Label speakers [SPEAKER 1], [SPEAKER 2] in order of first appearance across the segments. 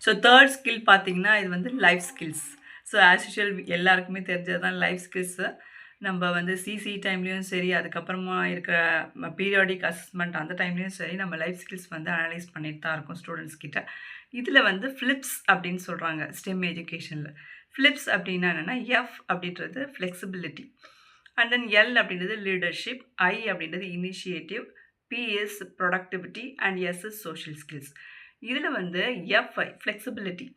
[SPEAKER 1] So third skill பார்த்தீங்கன்னா, இது வந்து life skills. So as usual எல்லாருக்குமே தெரிஞ்சது தான் லைஃப் ஸ்கில்ஸு. நம்ம வந்து சிசி டைம்லேயும் சரி, அதுக்கப்புறமா இருக்கிற பீரியாடிக் அசஸ்மெண்ட் அந்த டைம்லேயும் சரி, நம்ம லைஃப் ஸ்கில்ஸ் வந்து அனலைஸ் பண்ணிட்டு தான் இருக்கோம் ஸ்டூடெண்ட்ஸ் கிட்ட. இதில் வந்து ஃபிளிப்ஸ் அப்படின்னு சொல்கிறாங்க ஸ்டெம் எஜுகேஷனில். ஃபிளிப்ஸ் அப்படின்னா என்னென்னா, எஃப் அப்படின்றது ஃப்ளெக்சிபிலிட்டி, அண்ட் தென் எல் அப்படின்றது லீடர்ஷிப், ஐ அப்படின்றது initiative, P is productivity and S is social skills. இதில் வந்து எஃப்ஐ ஃப்ளெக்சிபிலிட்டி.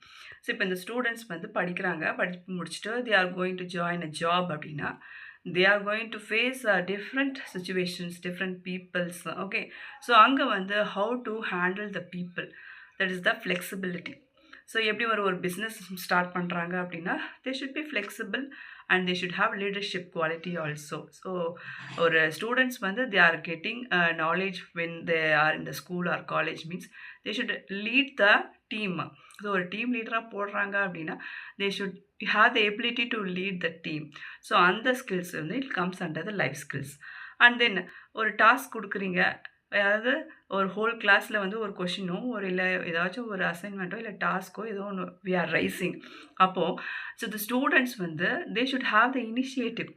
[SPEAKER 1] ஸோ இப்போ இந்த ஸ்டூடெண்ட்ஸ் வந்து படிக்கிறாங்க, படிப்பு முடிச்சுட்டு they are going to join a job அப்படின்னா, they are going to face different situations, different peoples. Okay, so அங்கே வந்து how to handle the people, that is the flexibility. So எப்படி ஒரு பிஸ்னஸ் ஸ்டார்ட் பண்ணுறாங்க அப்படின்னா, they should be flexible and they should have leadership quality also. So ஒரு students வந்து they are getting knowledge when they are in the school or college means they should lead the team. So ஒரு team லீடராக போடுறாங்க அப்படின்னா, they should have the ability to lead the team. So அந்த skills வந்து it comes under the life skills. And then ஒரு task கொடுக்குறீங்க, அதாவது ஒரு ஹோல் கிளாஸில் வந்து ஒரு கொஷினோ இல்லை ஏதாச்சும் ஒரு அசைன்மெண்ட்டோ இல்லை டாஸ்க்கோ ஏதோ ஒன்று வி ஆர் ரைசிங். அப்போது ஸோ த ஸ்டூடெண்ட்ஸ் வந்து they should have the initiative.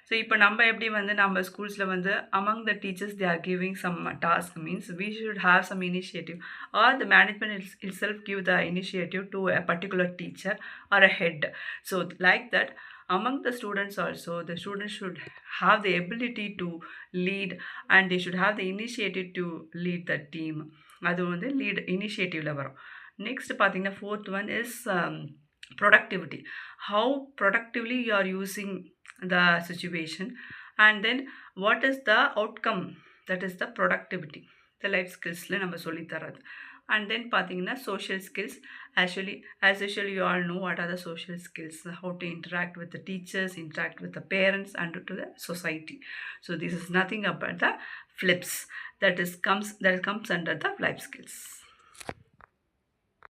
[SPEAKER 1] So இப்போ நம்ம எப்படி வந்து நம்ம ஸ்கூல்ஸில் வந்து among the teachers they are giving some task means we should have some initiative, or the management itself give the initiative to a particular teacher or a head. So like that, among the students also, the students should have the ability to lead and they should have the initiative to lead the team. அது வந்து lead இனிஷியேட்டிவில் வரும். Next பார்த்தீங்கன்னா fourth one is productivity. How productively you are using the situation, and then what is the outcome, that is the productivity, the life skillsல நம்ம சொல்லி தரது. And then பார்த்தீங்கன்னா social skills. Actually, as usual, you all know what are the social skills, how to interact with the teachers, interact with the parents and to the society. So this is nothing about the flips, that comes under the life skills.